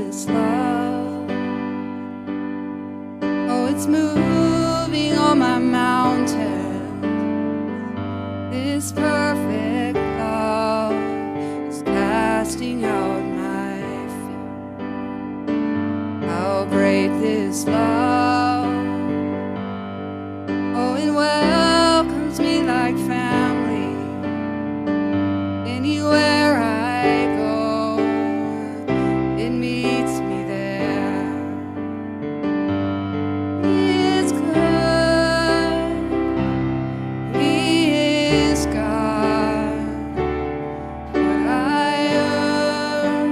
this love. Oh, it's moving on my mountain. This perfect love is casting out my fear. How great this love. Oh, it welcomes me like family. Anywhere I go, it meets me there. He is good. He is God. What I earn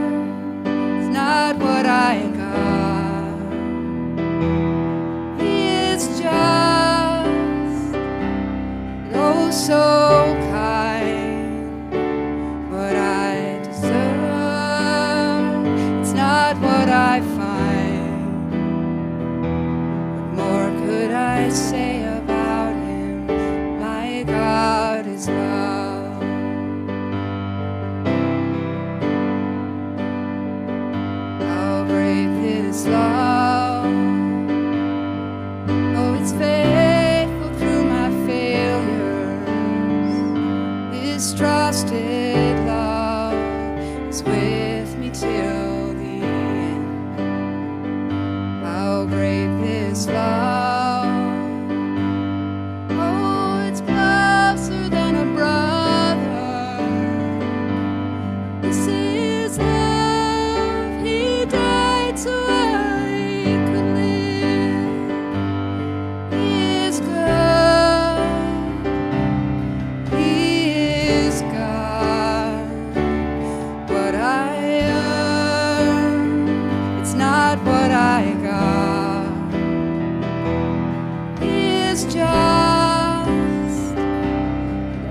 is not what I got. He is just, and oh so kind. What I deserve, it's not what I find. What more could I say about him? My God is love. How great this love. Oh, it's faithful through my failures. This trusted love is with me till the end. How great this love. Oh, it's closer than a brother. This is love. He died so I could live. He is good. He is God. What I earn, it's not what I got. He is just,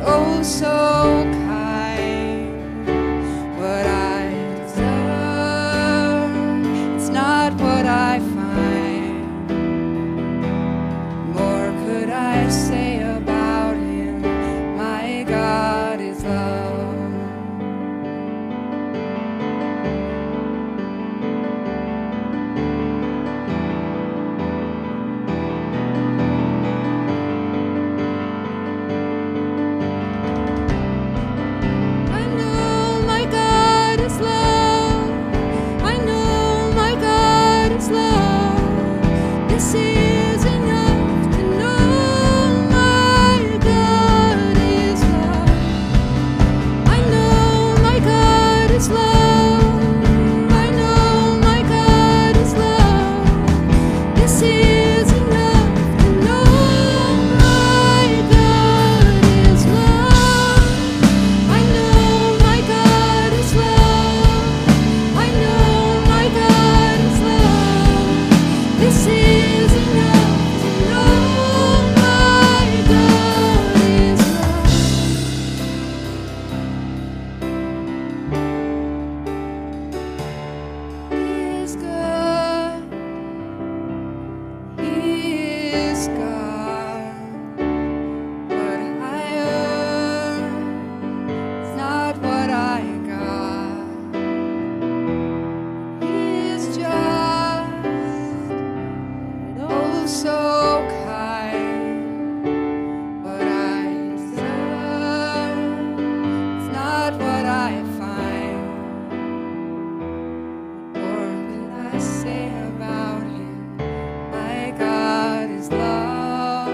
oh so kind. What I deserve, it's not what I find. More could I say about him? My God is love. I know my God is love. I know my God is love. This is enough to know my God is love. I know my God is love. I know my God is love. This is enough to know my God is love. I know my God is love. I know my God is love. This is enough to know my God is love. He is good. He is God. What I earn is not what I got. He is just, and oh so kind. What I deserve, it's not what I find. What more could I say about him? My God is love.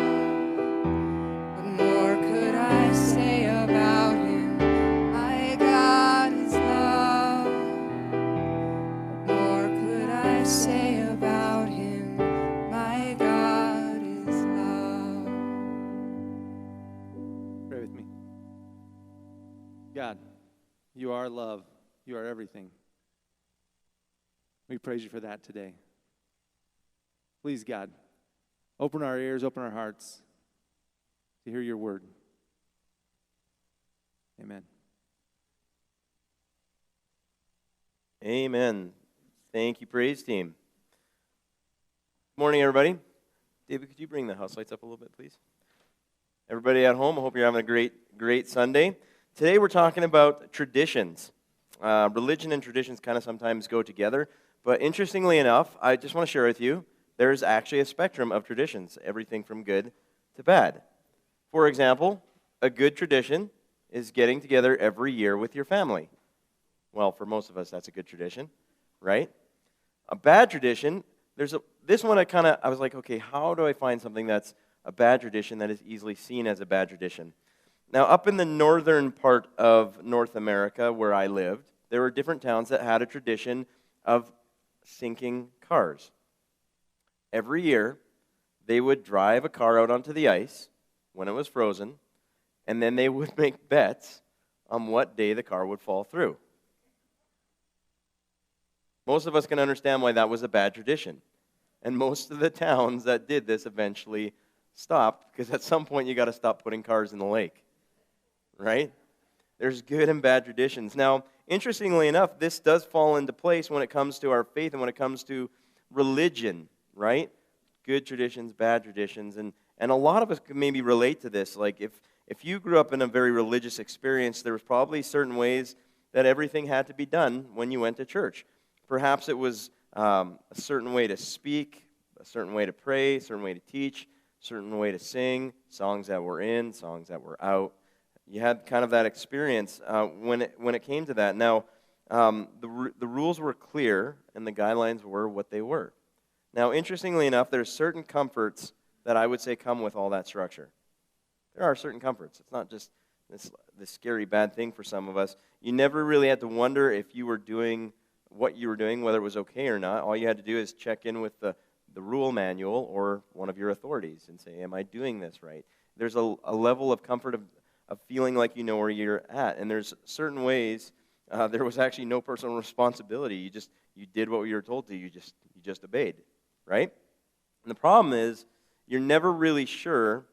What more could I say about him? My God is love. What more could I say about him? My God is love. Pray with me. God, you are love. You are everything. We praise you for that today. Please, God, open our ears, open our hearts to hear your word. Amen. Amen. Thank you, praise team. Morning, everybody. David, could you bring the house lights up a little bit, please? Everybody at home, I hope you're having a great Sunday. Today we're talking about traditions. Religion and traditions kind of sometimes go together, But interestingly enough, I just want to share with you, there's actually a spectrum of traditions, everything from good to bad. For example, a good tradition is getting together every year with your family. Well, for most of us, that's a good tradition, right? A bad tradition, this one I was like, okay, how do I find something that's a bad tradition that is easily seen as a bad tradition? Now, up in the northern part of North America where I lived, there were different towns that had a tradition of sinking cars. Every year, they would drive a car out onto the ice when it was frozen, and then they would make bets on what day the car would fall through. Most of us can understand why that was a bad tradition. And most of the towns that did this eventually stopped, because at some point you got to stop putting cars in the lake. Right? There's good and bad traditions. Now, interestingly enough, this does fall into place when it comes to our faith and when it comes to religion, right? Good traditions, bad traditions. And a lot of us can maybe relate to this. Like if you grew up in a very religious experience, there was probably certain ways that everything had to be done when you went to church. Perhaps it was a certain way to speak, a certain way to pray, a certain way to teach, a certain way to sing, songs that were in, songs that were out. You had kind of that experience when it came to that. Now, the rules were clear, and the guidelines were what they were. Now, interestingly enough, there's certain comforts that I would say come with all that structure. There are certain comforts. It's not just this scary bad thing for some of us. You never really had to wonder if you were doing what you were doing, whether it was okay or not. All you had to do is check in with the rule manual or one of your authorities and say, am I doing this right? There's a level of comfort of feeling like you know where you're at. And there's certain ways there was actually no personal responsibility. You did what you were told to. You just obeyed, right? And the problem is you're never really sure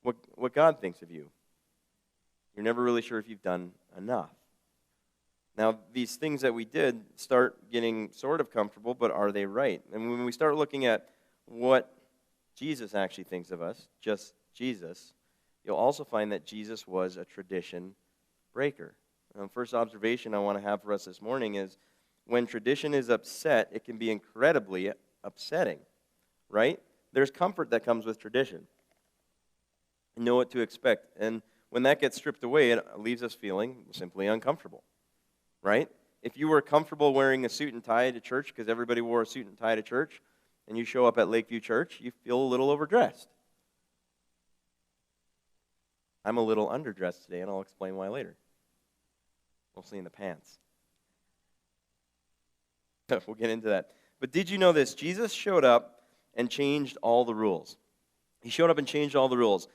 what God thinks of you. You're never really sure if you've done enough. Now, these things that we did start getting sort of comfortable, but are they right? And when we start looking at what Jesus actually thinks of us, just Jesus, you'll also find that Jesus was a tradition breaker. Now, first observation I want to have for us this morning is when tradition is upset, it can be incredibly upsetting, right? There's comfort that comes with tradition. You know what to expect. And when that gets stripped away, it leaves us feeling simply uncomfortable, right? If you were comfortable wearing a suit and tie to church because everybody wore a suit and tie to church, and you show up at LakeView Church, you feel a little overdressed. I'm a little underdressed today, and I'll explain why later. Mostly in the pants. We'll get into that. But did you know this? Jesus showed up and changed all the rules. He showed up and changed all the rules.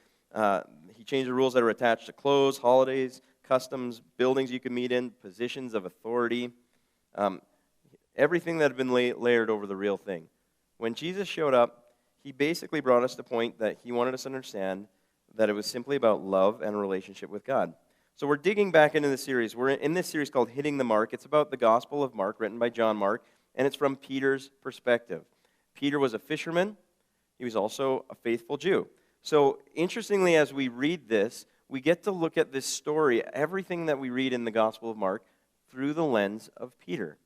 He changed the rules that are attached to clothes, holidays, customs, buildings you could meet in, positions of authority, everything that had been layered over the real thing. When Jesus showed up, he basically brought us to the point that he wanted us to understand that it was simply about love and a relationship with God. So we're digging back into the series. We're in this series called Hitting the Mark. It's about the Gospel of Mark, written by John Mark, and it's from Peter's perspective. Peter was a fisherman. He was also a faithful Jew. So interestingly, as we read this, we get to look at this story, everything that we read in the Gospel of Mark, through the lens of Peter.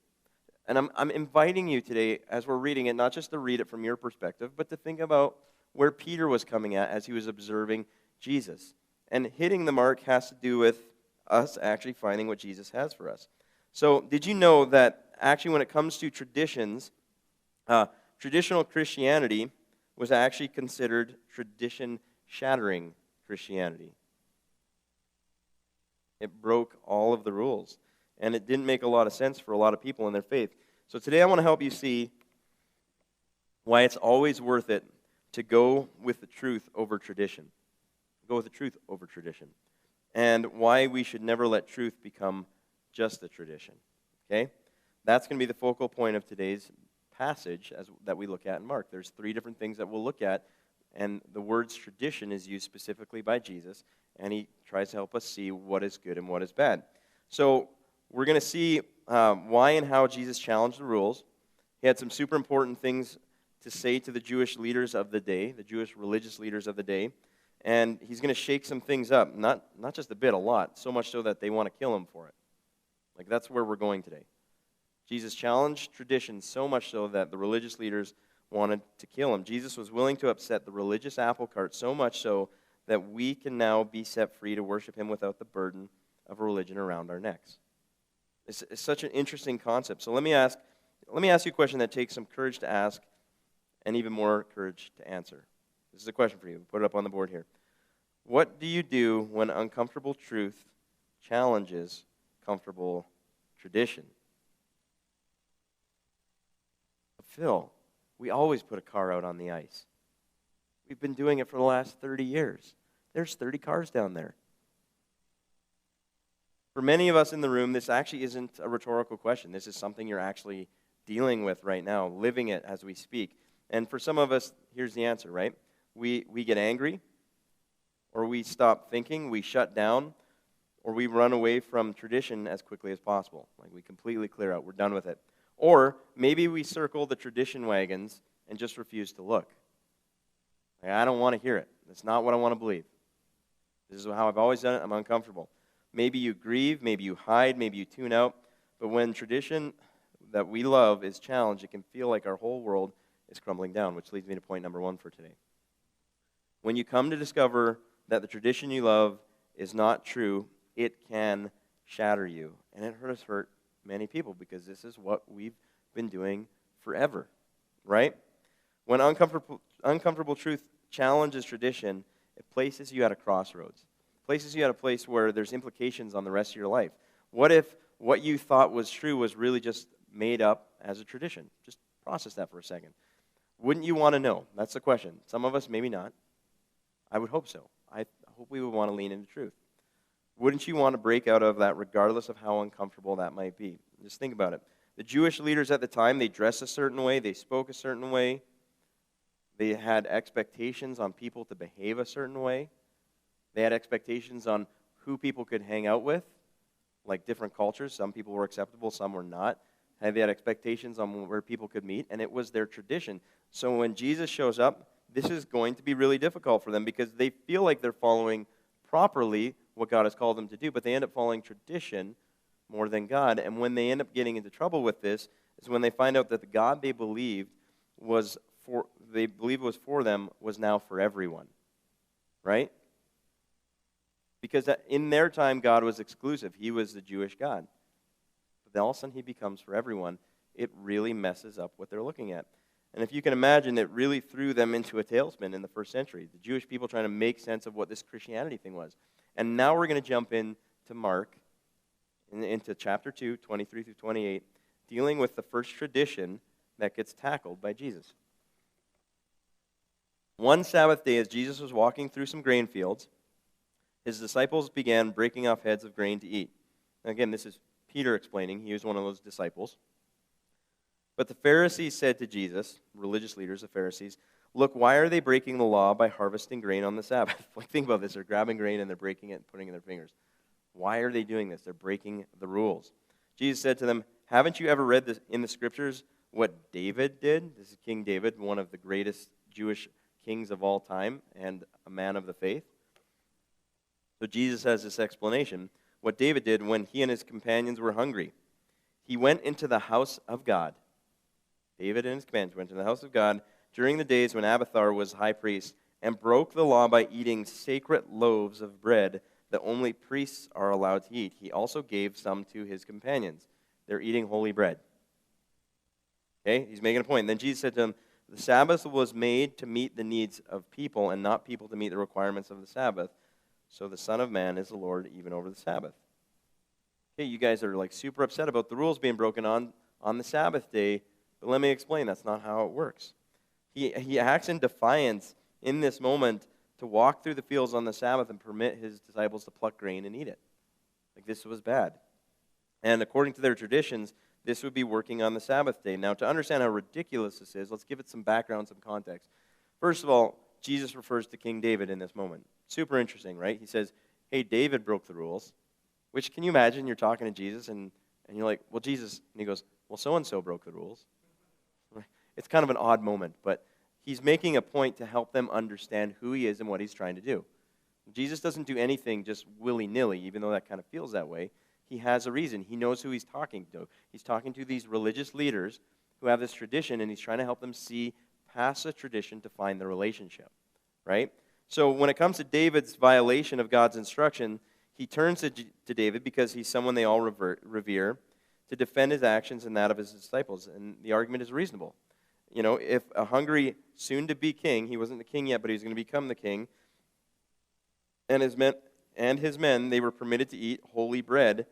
And I'm inviting you today, as we're reading it, not just to read it from your perspective, but to think about where Peter was coming at as he was observing Jesus. And hitting the mark has to do with us actually finding what Jesus has for us. So did you know that actually when it comes to traditions, traditional Christianity was actually considered tradition-shattering Christianity? It broke all of the rules. And it didn't make a lot of sense for a lot of people in their faith. So today I want to help you see why it's always worth it to go with the truth over tradition. Go with the truth over tradition. And why we should never let truth become just a tradition. Okay? That's going to be the focal point of today's passage that we look at in Mark. There's 3 different things that we'll look at, and the words tradition is used specifically by Jesus, and he tries to help us see what is good and what is bad. So we're going to see why and how Jesus challenged the rules. He had some super important things to say to the Jewish leaders of the day, the Jewish religious leaders of the day. And he's going to shake some things up, not just a bit, a lot, so much so that they want to kill him for it. Like, that's where we're going today. Jesus challenged tradition so much so that the religious leaders wanted to kill him. Jesus was willing to upset the religious apple cart so much so that we can now be set free to worship him without the burden of religion around our necks. It's such an interesting concept. So let me ask you a question that takes some courage to ask and even more courage to answer. This is a question for you. Put it up on the board here. What do you do when uncomfortable truth challenges comfortable tradition? Phil, we always put a car out on the ice. We've been doing it for the last 30 years. There's 30 cars down there. For many of us in the room, this actually isn't a rhetorical question. This is something you're actually dealing with right now, living it as we speak. And for some of us, here's the answer, right? We get angry, or we stop thinking, we shut down, or we run away from tradition as quickly as possible. Like we completely clear out, we're done with it. Or maybe we circle the tradition wagons and just refuse to look. Like, I don't want to hear it. That's not what I want to believe. This is how I've always done it. I'm uncomfortable. Maybe you grieve, maybe you hide, maybe you tune out. But when tradition that we love is challenged, it can feel like our whole world is crumbling down, which leads me to point number 1 for today. When you come to discover that the tradition you love is not true, it can shatter you. And it has hurt many people because this is what we've been doing forever, right? When uncomfortable truth challenges tradition, it places you at a crossroads. It places you at a place where there's implications on the rest of your life. What if what you thought was true was really just made up as a tradition? Just process that for a second. Wouldn't you want to know? That's the question. Some of us, maybe not. I would hope so. I hope we would want to lean into truth. Wouldn't you want to break out of that regardless of how uncomfortable that might be? Just think about it. The Jewish leaders at the time, they dressed a certain way, they spoke a certain way, they had expectations on people to behave a certain way, they had expectations on who people could hang out with, like different cultures. Some people were acceptable, some were not. They had expectations on where people could meet, and it was their tradition. So when Jesus shows up, this is going to be really difficult for them because they feel like they're following properly what God has called them to do, but they end up following tradition more than God. And when they end up getting into trouble with this is when they find out that the God they believed was for them was now for everyone. Right? Because in their time, God was exclusive. He was the Jewish God. But then all of a sudden, he becomes for everyone. It really messes up what they're looking at. And if you can imagine, it really threw them into a tailspin in the first century. The Jewish people trying to make sense of what this Christianity thing was. And now we're going to jump into Mark, into chapter 2, 23 through 28, dealing with the first tradition that gets tackled by Jesus. One Sabbath day, as Jesus was walking through some grain fields, his disciples began breaking off heads of grain to eat. Now, again, this is Peter explaining. He was one of those disciples. But the Pharisees said to Jesus, religious leaders, the Pharisees, "Look, why are they breaking the law by harvesting grain on the Sabbath?" Like, think about this. They're grabbing grain and they're breaking it and putting it in their fingers. Why are they doing this? They're breaking the rules. Jesus said to them, "Haven't you ever read this in the Scriptures what David did?" This is King David, one of the greatest Jewish kings of all time and a man of the faith. So Jesus has this explanation. What David did when he and his companions were hungry. He went into the house of God. David and his companions went to the house of God during the days when Abiathar was high priest and broke the law by eating sacred loaves of bread that only priests are allowed to eat. He also gave some to his companions. They're eating holy bread. Okay, he's making a point. Then Jesus said to them, "The Sabbath was made to meet the needs of people and not people to meet the requirements of the Sabbath. So the Son of Man is the Lord even over the Sabbath." Okay, you guys are like super upset about the rules being broken on the Sabbath day. But let me explain, that's not how it works. He acts in defiance in this moment to walk through the fields on the Sabbath and permit his disciples to pluck grain and eat it. Like, this was bad. And according to their traditions, this would be working on the Sabbath day. Now, to understand how ridiculous this is, let's give it some background, some context. First of all, Jesus refers to King David in this moment. Super interesting, right? He says, "Hey, David broke the rules." Which, can you imagine, you're talking to Jesus and you're like, "Well, Jesus," and he goes, "Well, so-and-so broke the rules." It's kind of an odd moment, but he's making a point to help them understand who he is and what he's trying to do. Jesus doesn't do anything just willy-nilly, even though that kind of feels that way. he has a reason. He knows who he's talking to. He's talking to these religious leaders who have this tradition, and he's trying to help them see past the tradition to find the relationship, right? So when it comes to David's violation of God's instruction, he turns to David because he's someone they all revere to defend his actions and that of his disciples, and the argument is reasonable. You know, if a hungry, soon-to-be king, he wasn't the king yet, but he was going to become the king, and his men, they were permitted to eat holy bread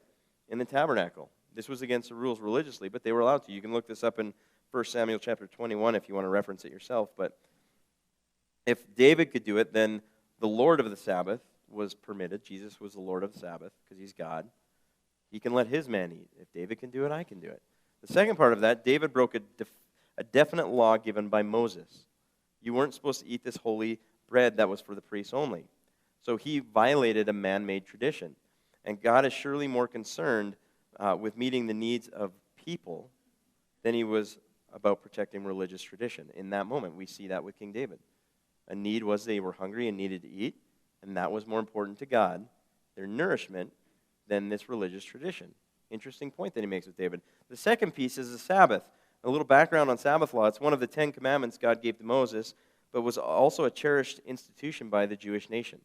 in the tabernacle. This was against the rules religiously, but they were allowed to. You can look this up in 1 Samuel chapter 21 if you want to reference it yourself. But if David could do it, then the Lord of the Sabbath was permitted. Jesus was the Lord of the Sabbath because he's God. He can let his man eat. If David can do it, I can do it. The second part of that, David broke a definite law given by Moses. You weren't supposed to eat this holy bread that was for the priests only. So he violated a man-made tradition. And God is surely more concerned with meeting the needs of people than he was about protecting religious tradition. In that moment, we see that with King David. A need was they were hungry and needed to eat, and that was more important to God, their nourishment, than this religious tradition. Interesting point that he makes with David. The second piece is the Sabbath. A little background on Sabbath law. It's one of the 10 commandments God gave to Moses, but was also a cherished institution by the Jewish nation.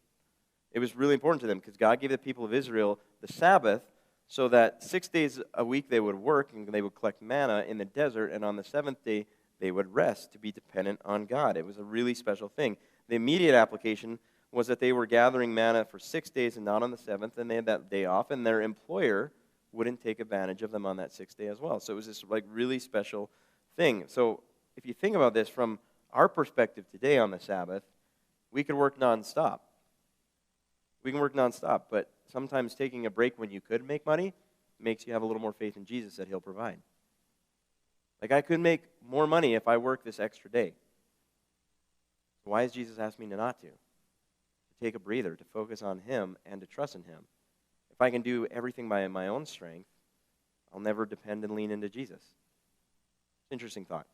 It was really important to them because God gave the people of Israel the Sabbath so that 6 days a week they would work and they would collect manna in the desert, and on the seventh day they would rest to be dependent on God. It was a really special thing. The immediate application was that they were gathering manna for 6 days and not on the seventh, and they had that day off, and their employer wouldn't take advantage of them on that 6th day as well. So it was this really special thing. So if you think about this from our perspective today on the Sabbath, we could work nonstop. We can work nonstop, but sometimes taking a break when you could make money makes you have a little more faith in Jesus that he'll provide. Like, I could make more money if I work this extra day. Why has Jesus asked me not to? To take a breather, to focus on him, and to trust in him. If I can do everything by my own strength, I'll never depend and lean into Jesus. Interesting thought.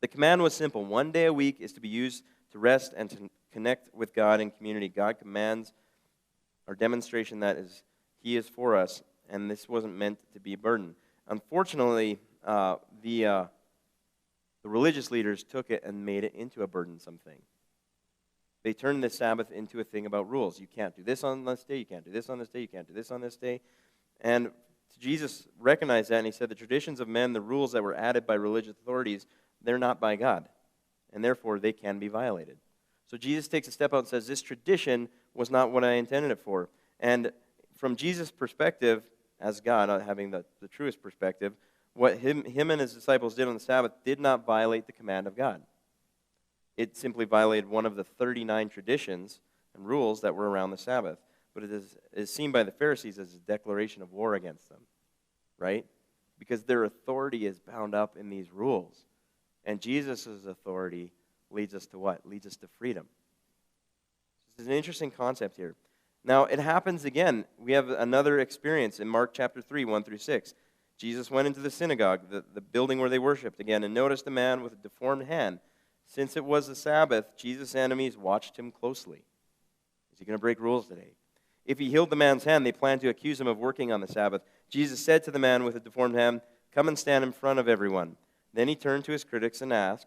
The command was simple. 1 day a week is to be used to rest and to connect with God in community. God commands our demonstration that he is for us, and this wasn't meant to be a burden. Unfortunately, the religious leaders took it and made it into a burdensome thing. They turned the Sabbath into a thing about rules. You can't do this on this day, you can't do this on this day, you can't do this on this day. And Jesus recognized that, and he said the traditions of men, the rules that were added by religious authorities, they're not by God, and therefore they can be violated. So Jesus takes a step out and says, this tradition was not what I intended it for. And from Jesus' perspective, as God, having the truest perspective, what him and his disciples did on the Sabbath did not violate the command of God. It simply violated one of the 39 traditions and rules that were around the Sabbath. But it is seen by the Pharisees as a declaration of war against them, right? Because their authority is bound up in these rules. And Jesus' authority leads us to what? Leads us to freedom. This is an interesting concept here. Now, it happens again. We have another experience in Mark chapter 3, 1 through 6. Jesus went into the synagogue, the building where they worshiped again, and noticed a man with a deformed hand. Since it was the Sabbath, Jesus' enemies watched him closely. Is he going to break rules today? If he healed the man's hand, they planned to accuse him of working on the Sabbath. Jesus said to the man with a deformed hand, "Come and stand in front of everyone." Then he turned to his critics and asked,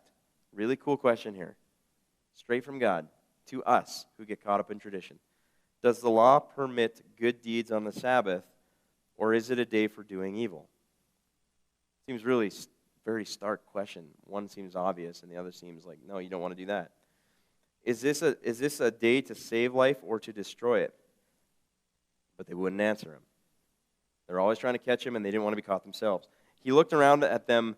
really cool question here, straight from God, to us who get caught up in tradition. Does the law permit good deeds on the Sabbath, or is it a day for doing evil? Seems really very stark question. One seems obvious, and the other seems like, no, you don't want to do that. Is this a day to save life or to destroy it? But they wouldn't answer him. They're always trying to catch him, and they didn't want to be caught themselves. He looked around at them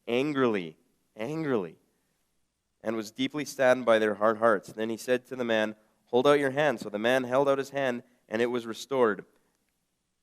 angrily, and was deeply saddened by their hard hearts. Then he said to the man, "Hold out your hand." So the man held out his hand, and it was restored.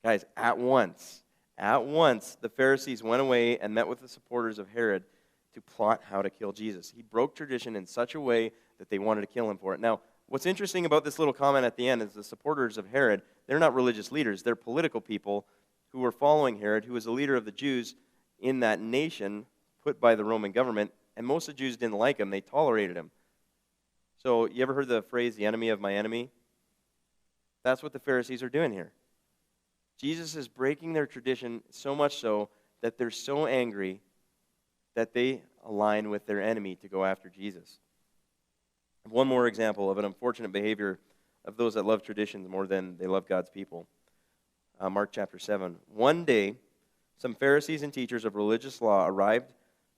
Guys, at once, the Pharisees went away and met with the supporters of Herod to plot how to kill Jesus. He broke tradition in such a way that they wanted to kill him for it. Now, what's interesting about this little comment at the end is the supporters of Herod, they're not religious leaders. They're political people who were following Herod, who was a leader of the Jews in that nation put by the Roman government, and most of the Jews didn't like him. They tolerated him. So you ever heard the phrase, the enemy of my enemy? That's what the Pharisees are doing here. Jesus is breaking their tradition so much so that they're so angry that they align with their enemy to go after Jesus. One more example of an unfortunate behavior of those that love traditions more than they love God's people. Mark chapter 7. One day, some Pharisees and teachers of religious law arrived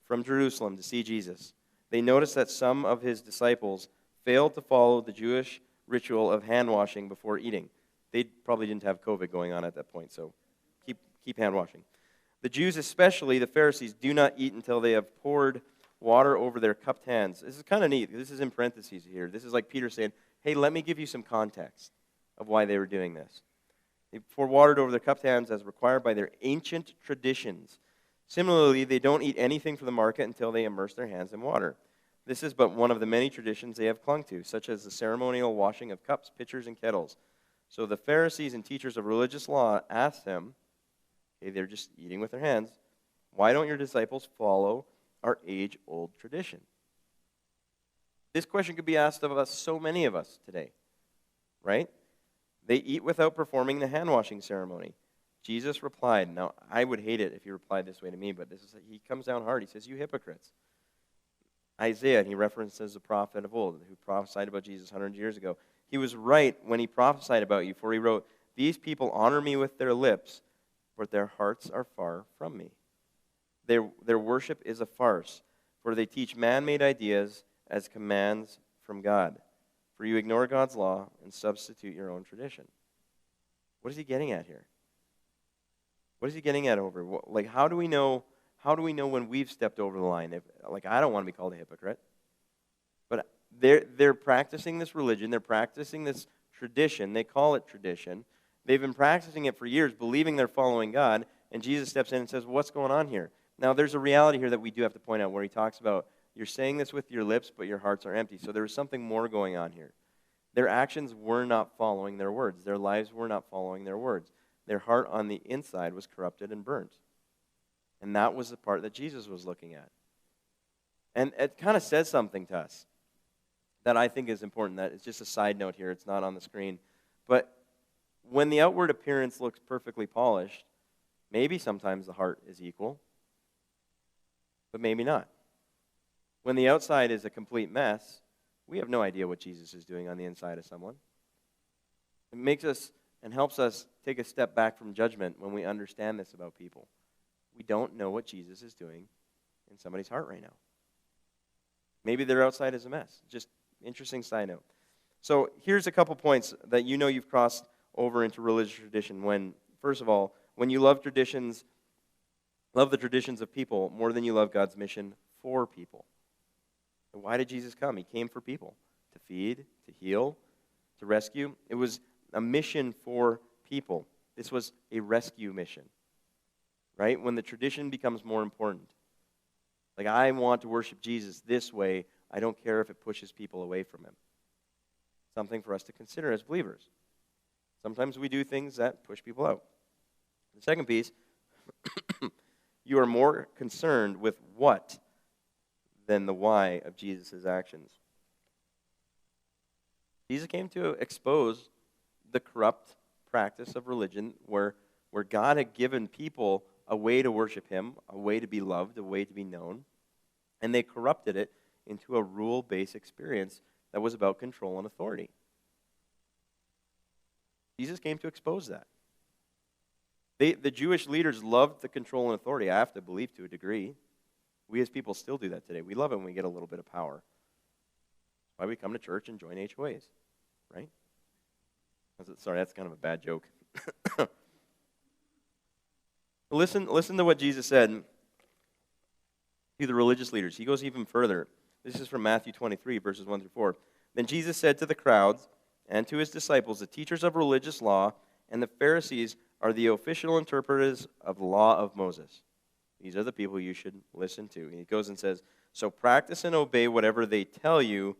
from Jerusalem to see Jesus. They noticed that some of his disciples failed to follow the Jewish ritual of hand washing before eating. They probably didn't have COVID going on at that point, so keep hand washing. The Jews, especially the Pharisees, do not eat until they have poured water over their cupped hands. This is kind of neat. This is in parentheses here. This is like Peter saying, hey, let me give you some context of why they were doing this. They pour water over their cupped hands as required by their ancient traditions. Similarly, they don't eat anything from the market until they immerse their hands in water. This is but one of the many traditions they have clung to, such as the ceremonial washing of cups, pitchers, and kettles. So the Pharisees and teachers of religious law asked him, okay, they're just eating with their hands, why don't your disciples follow our age-old tradition? This question could be asked of us, so many of us today, right? They eat without performing the hand-washing ceremony. Jesus replied, now I would hate it if he replied this way to me, but he comes down hard. He says, you hypocrites. Isaiah, he references a prophet of old who prophesied about Jesus hundreds of years ago. He was right when he prophesied about you, for he wrote, these people honor me with their lips, but their hearts are far from me. Their worship is a farce, for they teach man-made ideas as commands from God. For you ignore God's law and substitute your own tradition. What is he getting at here? What is he getting at over? Like, how do we know when we've stepped over the line? I don't want to be called a hypocrite. But they're practicing this religion, they're practicing this tradition, they call it tradition. They've been practicing it for years, believing they're following God, and Jesus steps in and says, what's going on here? Now, there's a reality here that we do have to point out where he talks about, you're saying this with your lips, but your hearts are empty. So there was something more going on here. Their actions were not following their words. Their lives were not following their words. Their heart on the inside was corrupted and burnt. And that was the part that Jesus was looking at. And it kind of says something to us that I think is important. That it's just a side note here. It's not on the screen. But when the outward appearance looks perfectly polished, maybe sometimes the heart is equal, but maybe not. When the outside is a complete mess, we have no idea what Jesus is doing on the inside of someone. It makes us and helps us take a step back from judgment when we understand this about people. We don't know what Jesus is doing in somebody's heart right now. Maybe their outside is a mess. Just interesting side note. So here's a couple points that you know you've crossed over into religious tradition when, first of all, when you love the traditions of people more than you love God's mission for people. And why did Jesus come? He came for people, to feed, to heal, to rescue. It was a mission for people. This was a rescue mission, right? When the tradition becomes more important. Like, I want to worship Jesus this way. I don't care if it pushes people away from him. Something for us to consider as believers. Sometimes we do things that push people out. The second piece, you are more concerned with what than the why of Jesus' actions. Jesus came to expose the corrupt practice of religion where God had given people a way to worship him, a way to be loved, a way to be known, and they corrupted it into a rule-based experience that was about control and authority. Jesus came to expose that. The Jewish leaders loved the control and authority, I have to believe, to a degree. We as people still do that today. We love it when we get a little bit of power. That's why we come to church and join HOAs, right? Sorry, that's kind of a bad joke. Listen to what Jesus said to the religious leaders. He goes even further. This is from Matthew 23, verses 1 through 4. Then Jesus said to the crowds and to his disciples, the teachers of religious law and the Pharisees are the official interpreters of the law of Moses. These are the people you should listen to. And he goes and says, so practice and obey whatever they tell you,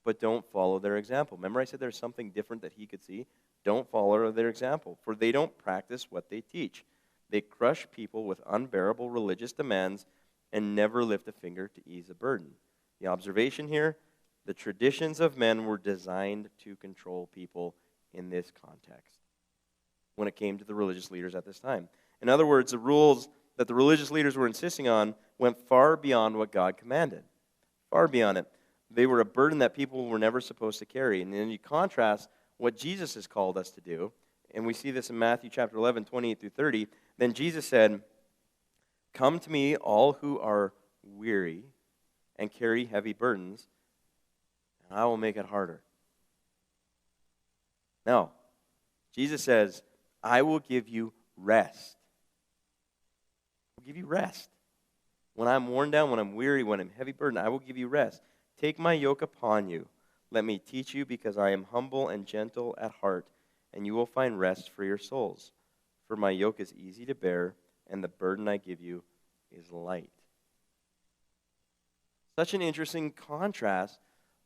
but don't follow their example. Remember I said there's something different that he could see? Don't follow their example, for they don't practice what they teach. They crush people with unbearable religious demands and never lift a finger to ease a burden. The observation here, the traditions of men were designed to control people in this context. when it came to the religious leaders at this time. In other words, the rules that the religious leaders were insisting on went far beyond what God commanded. Far beyond it. They were a burden that people were never supposed to carry. And then you contrast what Jesus has called us to do, and we see this in Matthew chapter 11, 28 through 30. Then Jesus said, "Come to me, all who are weary and carry heavy burdens, and I will make it harder." Now, Jesus says, "I will give you rest." I'll give you rest. When I'm worn down, when I'm weary, when I'm heavy burdened, I will give you rest. Take my yoke upon you. Let me teach you, because I am humble and gentle at heart, and you will find rest for your souls. For my yoke is easy to bear, and the burden I give you is light. Such an interesting contrast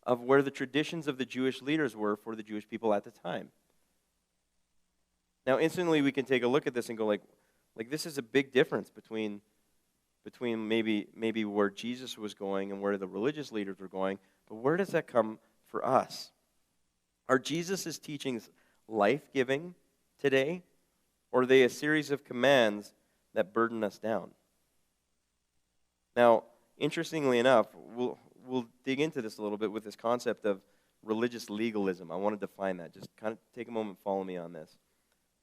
of where the traditions of the Jewish leaders were for the Jewish people at the time. Now, instantly we can take a look at this and go like this is a big difference between maybe where Jesus was going and where the religious leaders were going. But where does that come for us? Are Jesus' teachings life-giving today, or are they a series of commands that burden us down? Now, interestingly enough, we'll dig into this a little bit with this concept of religious legalism. I want to define that. Just kind of take a moment and follow me on this.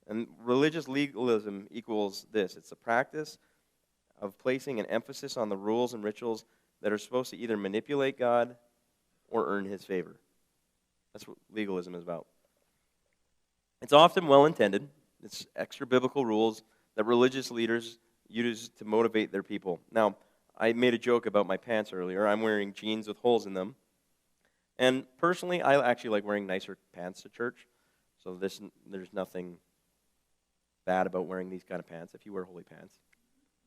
And religious legalism equals this. It's the practice of placing an emphasis on the rules and rituals that are supposed to either manipulate God or earn his favor. That's what legalism is about. It's often well-intended. It's extra-biblical rules that religious leaders use to motivate their people. Now, I made a joke about my pants earlier. I'm wearing jeans with holes in them. And personally, I actually like wearing nicer pants to church. So there's nothing bad about wearing these kind of pants if you wear holy pants,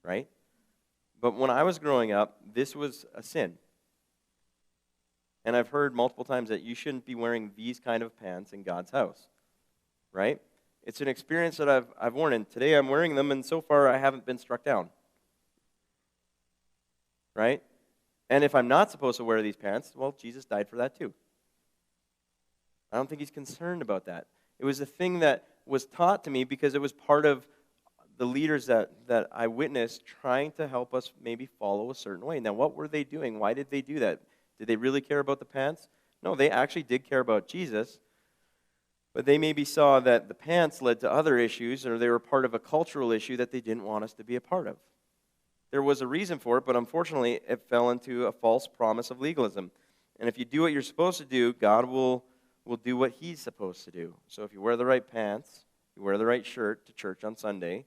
right? But when I was growing up, this was a sin. And I've heard multiple times that you shouldn't be wearing these kind of pants in God's house, right? It's an experience that I've worn, and today I'm wearing them, and so far I haven't been struck down, right? And if I'm not supposed to wear these pants, well, Jesus died for that too. I don't think he's concerned about that. It was a thing that was taught to me because it was part of the leaders that I witnessed trying to help us maybe follow a certain way. Now, what were they doing? Why did they do that? Did they really care about the pants? No, they actually did care about Jesus, but they maybe saw that the pants led to other issues, or they were part of a cultural issue that they didn't want us to be a part of. There was a reason for it, but unfortunately, it fell into a false promise of legalism. And if you do what you're supposed to do, God will do what he's supposed to do. So if you wear the right pants, you wear the right shirt to church on Sunday,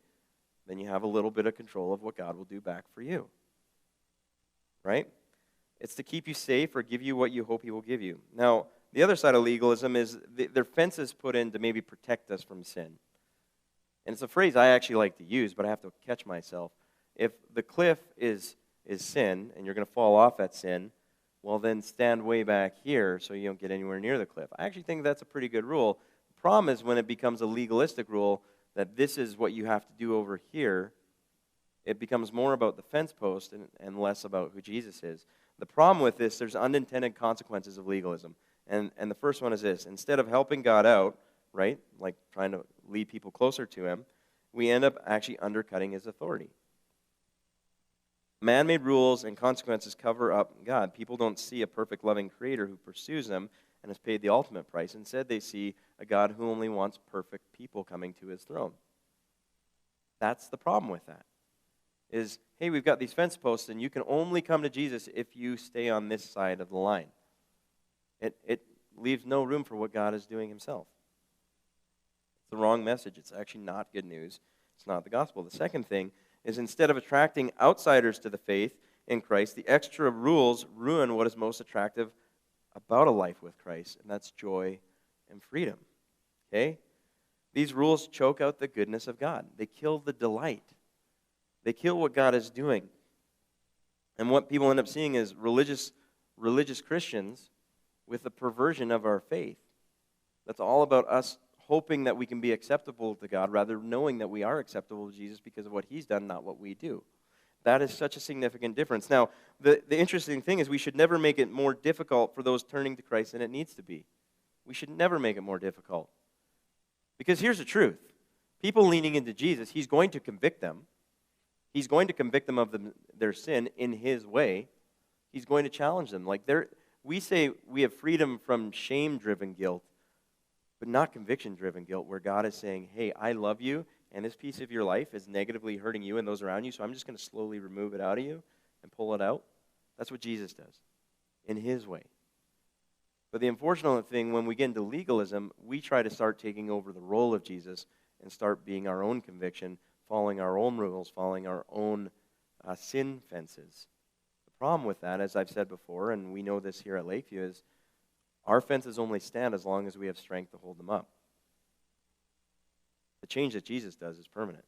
then you have a little bit of control of what God will do back for you. Right? It's to keep you safe or give you what you hope he will give you. Now, the other side of legalism is there are fences put in to maybe protect us from sin. And it's a phrase I actually like to use, but I have to catch myself. If the cliff is sin, and you're going to fall off that sin, well, then stand way back here so you don't get anywhere near the cliff. I actually think that's a pretty good rule. The problem is when it becomes a legalistic rule that this is what you have to do over here, it becomes more about the fence post and less about who Jesus is. The problem with this, there's unintended consequences of legalism. And the first one is this. Instead of helping God out, right, like trying to lead people closer to him, we end up actually undercutting his authority. Man-made rules and consequences cover up God. People don't see a perfect, loving creator who pursues them and has paid the ultimate price. Instead, they see a God who only wants perfect people coming to his throne. That's the problem with that. Is, hey, we've got these fence posts, and you can only come to Jesus if you stay on this side of the line. It leaves no room for what God is doing himself. It's the wrong message. It's actually not good news. It's not the gospel. The second thing is instead of attracting outsiders to the faith in Christ, the extra rules ruin what is most attractive about a life with Christ, and that's joy and freedom. Okay? These rules choke out the goodness of God. They kill the delight. They kill what God is doing. And what people end up seeing is religious Christians with the perversion of our faith. That's all about us hoping that we can be acceptable to God, rather knowing that we are acceptable to Jesus because of what he's done, not what we do. That is such a significant difference. Now, the interesting thing is we should never make it more difficult for those turning to Christ than it needs to be. We should never make it more difficult. Because here's the truth. People leaning into Jesus, he's going to convict them. He's going to convict them of their sin in his way. He's going to challenge them. Like we say we have freedom from shame-driven guilt, but not conviction-driven guilt, where God is saying, hey, I love you, and this piece of your life is negatively hurting you and those around you, so I'm just going to slowly remove it out of you and pull it out. That's what Jesus does, in his way. But the unfortunate thing, when we get into legalism, we try to start taking over the role of Jesus and start being our own conviction, following our own rules, following our own sin fences. The problem with that, as I've said before, and we know this here at Lakeview, is our fences only stand as long as we have strength to hold them up. The change that Jesus does is permanent.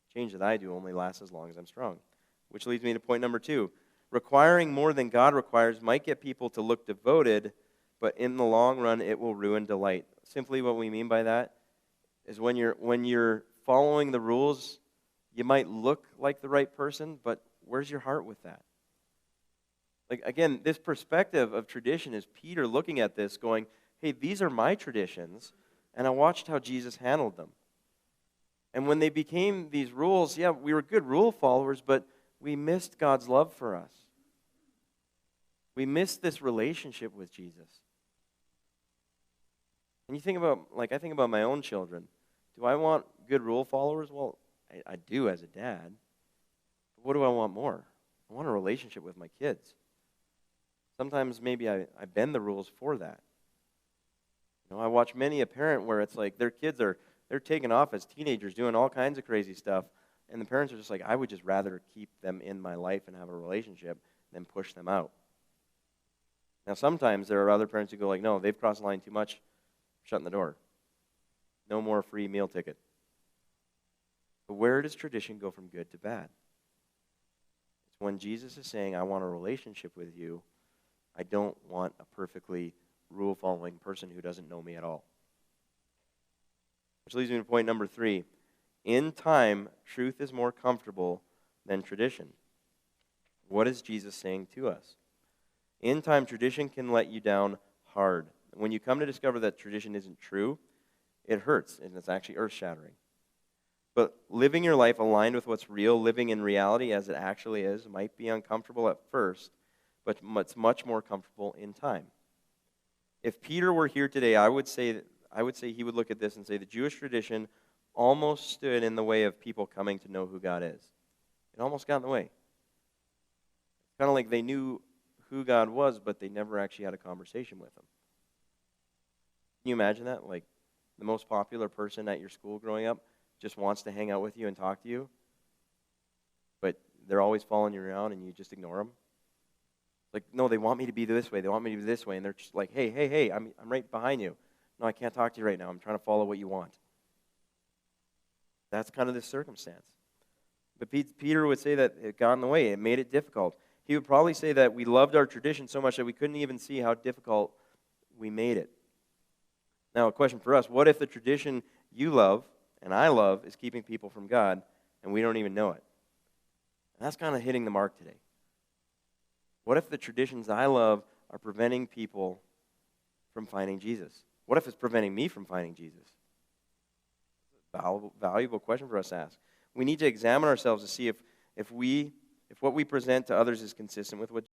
The change that I do only lasts as long as I'm strong. Which leads me to point number 2. Requiring more than God requires might get people to look devoted, but in the long run, it will ruin delight. Simply what we mean by that is when you're following the rules, you might look like the right person, but where's your heart with that? Like, again, this perspective of tradition is Peter looking at this going, hey, these are my traditions, and I watched how Jesus handled them. And when they became these rules, yeah, we were good rule followers, but we missed God's love for us. We missed this relationship with Jesus. And you think about, I think about my own children. Do I want good rule followers? Well, I do as a dad. But what do I want more? I want a relationship with my kids. Sometimes maybe I bend the rules for that. I watch many a parent where it's like their kids they're taking off as teenagers doing all kinds of crazy stuff, and the parents are just like, I would just rather keep them in my life and have a relationship than push them out. Now, sometimes there are other parents who go like, no, they've crossed the line too much, shutting the door. No more free meal ticket. But where does tradition go from good to bad? It's when Jesus is saying, I want a relationship with you. I don't want a perfectly rule-following person who doesn't know me at all. Which leads me to point number 3. In time, truth is more comfortable than tradition. What is Jesus saying to us? In time, tradition can let you down hard. When you come to discover that tradition isn't true, it hurts, and it's actually earth-shattering. But living your life aligned with what's real, living in reality as it actually is, might be uncomfortable at first, but it's much more comfortable in time. If Peter were here today, I would say he would look at this and say the Jewish tradition almost stood in the way of people coming to know who God is. It almost got in the way. It's kind of like they knew who God was, but they never actually had a conversation with him. Can you imagine that? Like the most popular person at your school growing up just wants to hang out with you and talk to you, but they're always following you around and you just ignore them. Like, no, they want me to be this way. They want me to be this way. And they're just like, hey, I'm right behind you. No, I can't talk to you right now. I'm trying to follow what you want. That's kind of the circumstance. But Peter would say that it got in the way. It made it difficult. He would probably say that we loved our tradition so much that we couldn't even see how difficult we made it. Now, a question for us. What if the tradition you love and I love is keeping people from God and we don't even know it? And that's kind of hitting the mark today. What if the traditions I love are preventing people from finding Jesus? What if it's preventing me from finding Jesus? Valuable question for us to ask. We need to examine ourselves to see if what we present to others is consistent with what